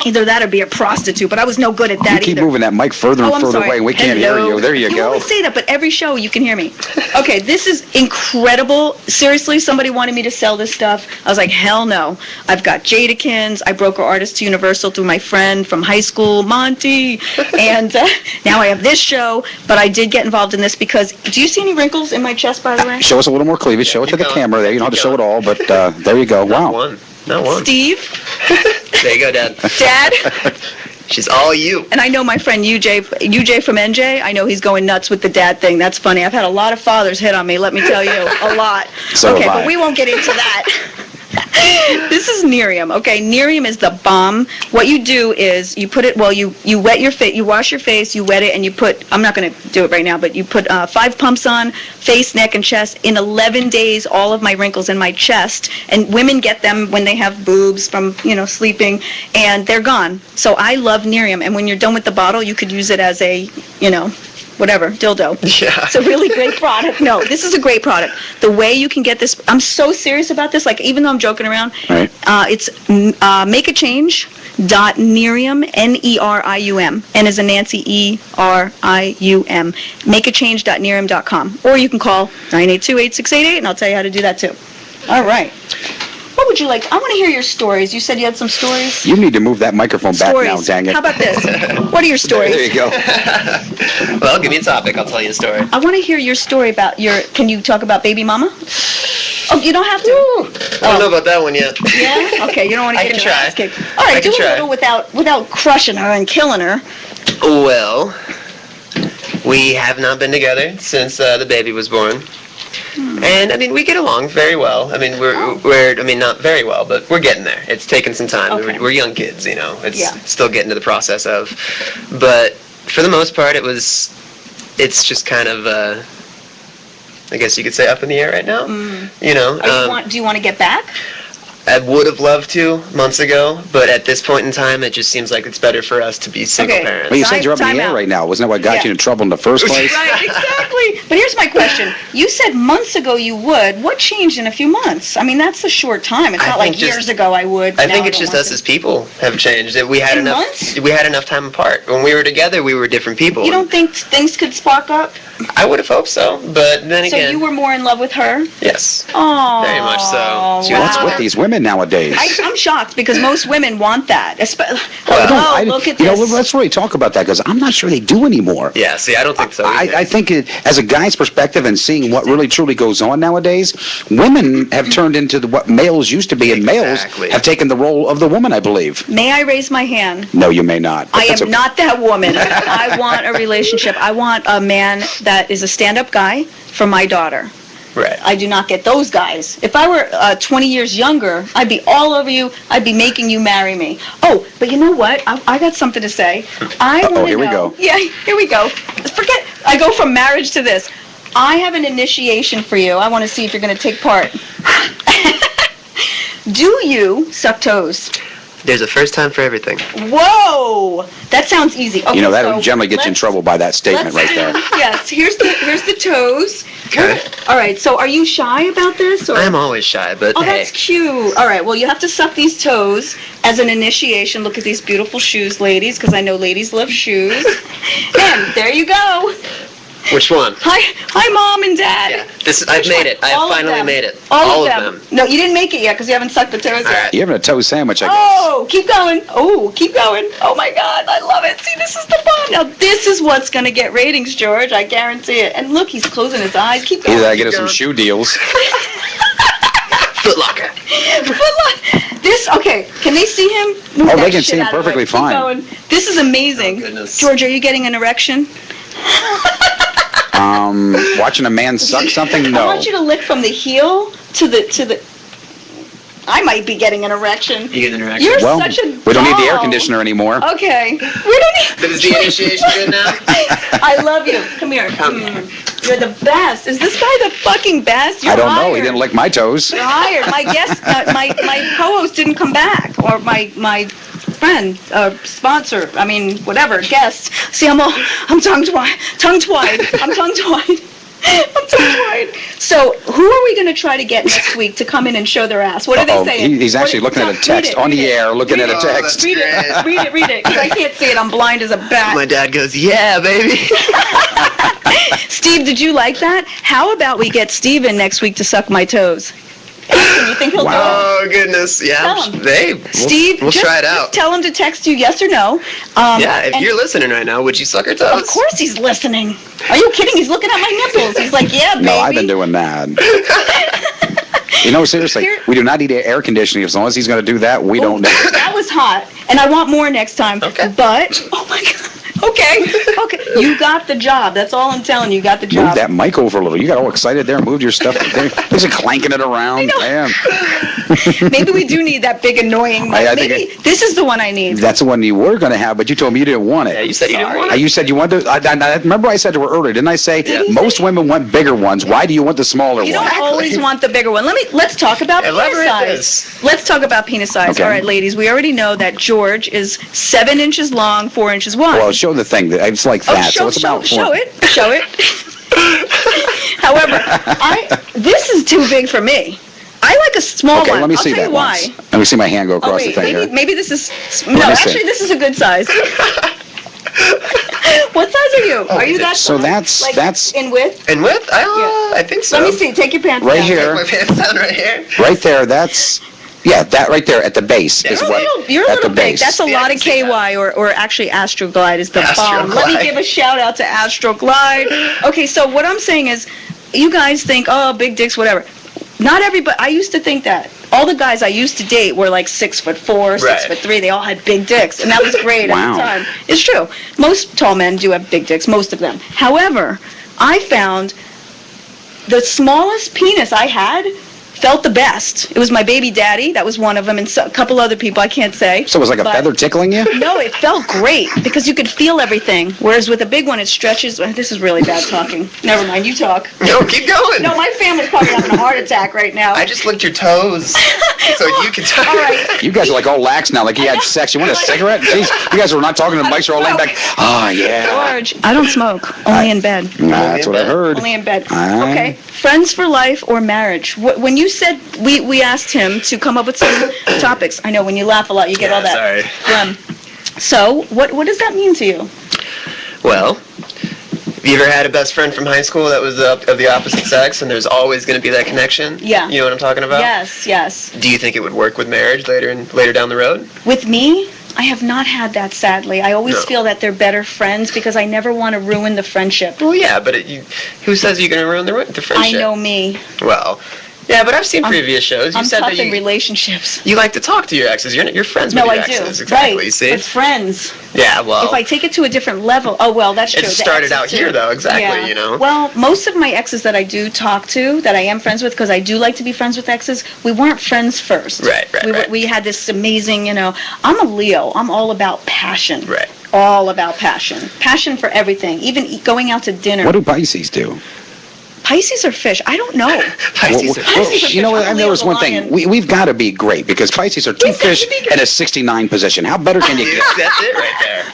Either that or be a prostitute, but I was no good at You that keep either. moving that mic further and I'm further sorry. away. We can't hear Hello. you. There you You go. always say that, but every show you can hear me. Okay, this is incredible. Seriously, somebody wanted me to sell this stuff. I was like, hell no. I've got Jadakins. I broker artists to Universal through my friend from high school, Monty. And now I have this show, but I did get involved in this because, do you see any wrinkles in my chest, by the way? Show us a little more cleavage. Show it to the Keep going. camera there. You don't have to Keep show it all, but there you go. Wow. Not one. Steve, There you go, Dad. Dad, She's all you. and I know my friend UJ from NJ, I know he's going nuts with the dad thing. That's funny. I've had a lot of fathers hit on me, let me tell you, a lot. So Okay, have I. but we won't get into that. This is Nerium, okay? Nerium is the bomb. What you do is you put it, well, you wet your face, you wash your face, you wet it, and you put, I'm not going to do it right now, but you put 5 pumps on, face, neck, and chest. In 11 days, all of my wrinkles in my chest, and women get them when they have boobs from, sleeping, and they're gone. So I love Nerium, and when you're done with the bottle, you could use it as a, whatever, dildo. Yeah. It's a really great product. No, this is a great product. The way you can get this, I'm so serious about this, like even though I'm joking around, Right. it's makeachange.nerium, N-E-R-I-U-M, N as in Nancy, E-R-I-U-M, makeachange.nerium.com. Or you can call 982-8688, and I'll tell you how to do that too. All right. What would you like? I want to hear your stories. You said you had some stories? You need to move that microphone back now, dang it. How about this? What are your stories? There you go. Well, give me a topic. I'll tell you a story. I want to hear your story about can you talk about baby mama? Oh, you don't have to? I don't know about that one yet. Yeah? Okay, you don't want to I get can your try. ass kicked. All right, I do can a try. little without crushing her and killing her. Well, we have not been together since the baby was born. And we get along very well. We're not very well, but we're getting there. It's taken some time. Okay. We're young kids, It's Yeah. still getting to the process of. But for the most part, it's just kind of, I guess you could say, up in the air right now. Do you want to get back? I would have loved to months ago, but at this point in time, it just seems like it's better for us to be single Okay. parents. Well, you said you're up in Time the air out. right now. Wasn't that what got Yeah. you in trouble in the first place? Right, exactly. But here's my question. You said months ago you would. What changed in a few months? That's a short time. It's I not like think just- years ago I would. I Now think it's don't just want us to. as people have changed. That we had In enough. months? We had enough time apart. When we were together, we were different people. You don't think things could spark up? I would have hoped so, but then So again, you were more in love with her? yes. Oh, Very much so. She What's was- with these women women nowadays. I'm shocked because most women want that. Look at you this. know, let's really talk about that because I'm not sure they do anymore. Yeah, see, I don't think so either. I think as a guy's perspective and seeing what really truly goes on nowadays, women have turned into what males used to be, and males have taken the role of the woman, I believe. May I raise my hand? No, you may not. I am not that woman. I want a relationship. I want a man that is a stand-up guy for my daughter. Right. I do not get those guys. If I were 20 years younger, I'd be all over you. I'd be making you marry me. Oh, but you know what? I got something to say. Here we go. Yeah, here we go. Forget. I go from marriage to this. I have an initiation for you. I want to see if you're going to take part. Do you suck toes? There's a first time for everything. Whoa! That sounds easy. Okay, You know, that generally gets you in trouble by that statement right there. Yes, here's the toes. Okay. All right, so are you shy about this? Or? I'm always shy, but Oh, hey. that's cute. All right, well, you have to suck these toes as an initiation. Look at these beautiful shoes, ladies, because I know ladies love shoes. And there you go. Which one? Hi, Mom and Dad. Yeah, I've made it. I have finally made it. All of them. No, you didn't make it yet because you haven't sucked the toes yet. You're having a toe sandwich, I guess. Oh, keep going. Oh, keep going. Oh, my God, I love it. See, this is the fun. Now, this is what's going to get ratings, George. I guarantee it. And look, he's closing his eyes. Keep going. Either I get us some shoe deals. Foot Locker. Okay, can they see him? Move Oh, that they can shit see him out of the way. perfectly Keep fine. going. This is amazing. Oh, goodness. George, are you getting an erection? Watching a man suck something? I No. want you to lick from the heel to the. I might be getting an erection. You get an erection? You're Well, such a we don't need the air doll. conditioner anymore. Okay. We don't need. Is the initiation good now? I love you. Come here. You're the best. Is this guy the fucking best? You're I don't know. hired. He didn't lick my toes. You're hired. My guest, my co-host didn't come back, or my friend, sponsor. I mean, whatever, guest. See, I'm tongue-tied. I'm tongue-tied. So, who are we going to try to get next week to come in and show their ass? What are they saying? He's actually looking at a text on the air, looking at a text. Read it, because I can't see it. I'm blind as a bat. My dad goes, yeah, baby. Steve, did you like that? How about we get Steve in next week to suck my toes? You think he'll do it? Oh, goodness. Yeah. Tell him. Steve, we'll try it out. Just tell him to text you yes or no. Yeah, if you're listening right now, would you suck her toes? Of course he's listening. Are you kidding? He's looking at my nipples. He's like, yeah, baby. No, I've been doing that. You know, seriously, we do not need air conditioning. As long as he's going to do that, we don't need it. That was hot. And I want more next time. Okay. But, oh my God. Okay. You got the job. That's all I'm telling you. You got the job. Move that mic over a little. You got all excited there and moved your stuff there. He's clanking it around. Damn. Maybe we do need that big annoying mic. Maybe this is the one I need. That's the one you were going to have, but you told me you didn't want it. Yeah, you said you didn't want it. You said you wanted to. I remember I said to her earlier, didn't I say most women want bigger ones? Why do you want the smaller You one? don't always want the bigger one. Let's talk about penis Elaborate size. this. Let's talk about penis size. Okay. All right, ladies, we already know that George is 7 inches long, 4 inches wide. Well, show the thing. It's like that. So it's about show it. However, this is too big for me. I like a small one. Okay, let me see I'll tell that you why. once. Let me see my hand go across the thing here. Maybe this is... No, me see. actually, this is a good size. What size are you? Are you that So size? that's in width? In width? I think so. Let me see. Take your pants Right down. here. My pants down right here. right there. That right there at the base is what. You're a at little the big. base. That's a Yeah, I lot can of see KY, or actually Astroglide is the bomb. Let me Astroglide. give a shout out to Astroglide. Okay, so what I'm saying is, you guys think, oh, big dicks, whatever. Not everybody. I used to think that. All the guys I used to date were like 6'4", 6'3". They all had big dicks, and that was great at Wow. the time. It's true. Most tall men do have big dicks, most of them. However, I found the smallest penis I had felt the best. It was my baby daddy. That was one of them, and a couple other people I can't say. So it was like a But- feather tickling you? No, it felt great because you could feel everything. Whereas with a big one, it stretches. This is really bad talking. Never mind, you talk. No, keep going. No, my family's probably having a heart attack right now. I just licked your toes so you can talk. All right. You guys are like all lax now, like you had sex. You want a cigarette? Jeez, you guys are not talking to the mics. You're all laying back. Ah, yeah. George, I don't smoke. Only in bed. That's what I heard. Only in bed. Ah. Okay. Friends for life or marriage? When you said we asked him to come up with some topics. I know when you laugh a lot, you get all that. Sorry. So what does that mean to you? Well, Have you ever had a best friend from high school that was of the opposite sex, and there's always going to be that connection? Yeah. You know what I'm talking about? Yes, yes. Do you think it would work with marriage later down the road? With me, I have not had that, sadly. I always No. feel that they're better friends because I never want to ruin the friendship. Well, yeah, but who says you're going to ruin the friendship? I know me. Well, yeah, but I've seen previous shows. You I'm said tough that in relationships. you like to talk to your exes. You're friends with No, your I do. exes. Exactly. Right. See? But friends. Yeah, well. If I take it to a different level, oh well, that's true. It The started exes out too. here, though. Exactly. Yeah. You know. Well, most of my exes that I do talk to, that I am friends with, because I do like to be friends with exes, we weren't friends first. Right. We had this amazing, I'm a Leo. I'm all about passion. Right. All about passion. Passion for everything. Even going out to dinner. What do Pisces do? Pisces are fish. I don't know. Pisces. You know what? I've noticed one thing. We've got to be great because Pisces are two fish in a 69 position. How better can you get? That's it right there.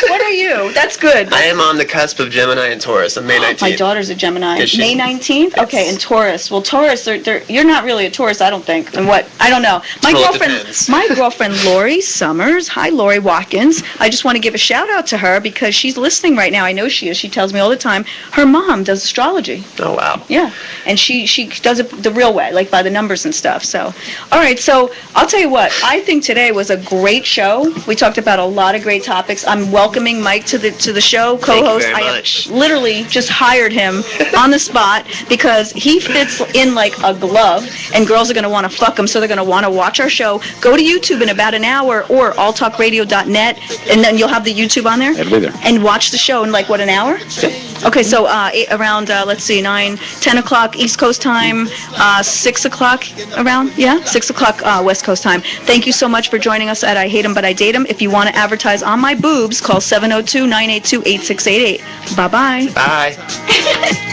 What are you? That's good. I am on the cusp of Gemini and Taurus on May 19th. My daughter's a Gemini. Is she? May 19th? Yes. Okay, and Taurus. Well, Taurus, you're not really a Taurus, I don't think. And what? I don't know. Well, it depends. My girlfriend Lori Summers. Hi, Lori Watkins. I just want to give a shout out to her because she's listening right now. I know she is. She tells me all the time. Her mom does astrology. Oh, wow. Yeah. And she does it the real way, like by the numbers and stuff. So, all right. So I'll tell you what. I think today was a great show. We talked about a lot of great topics. I'm welcoming Mike to the show, co-host. Thank you very I much. have literally just hired him on the spot because he fits in like a glove, and girls are going to want to fuck him, so they're going to want to watch our show. Go to YouTube in about an hour or alltalkradio.net, and then you'll have the YouTube on there. It'll be there. And watch the show in like what, an hour? Okay, so around let's see, 9, 10 o'clock East Coast time, 6 o'clock around, 6 o'clock West Coast time. Thank you so much for joining us at I Hate 'Em But I Date 'Em. If you want to advertise on my boobs, call 702-982-8688. Bye-bye. Bye.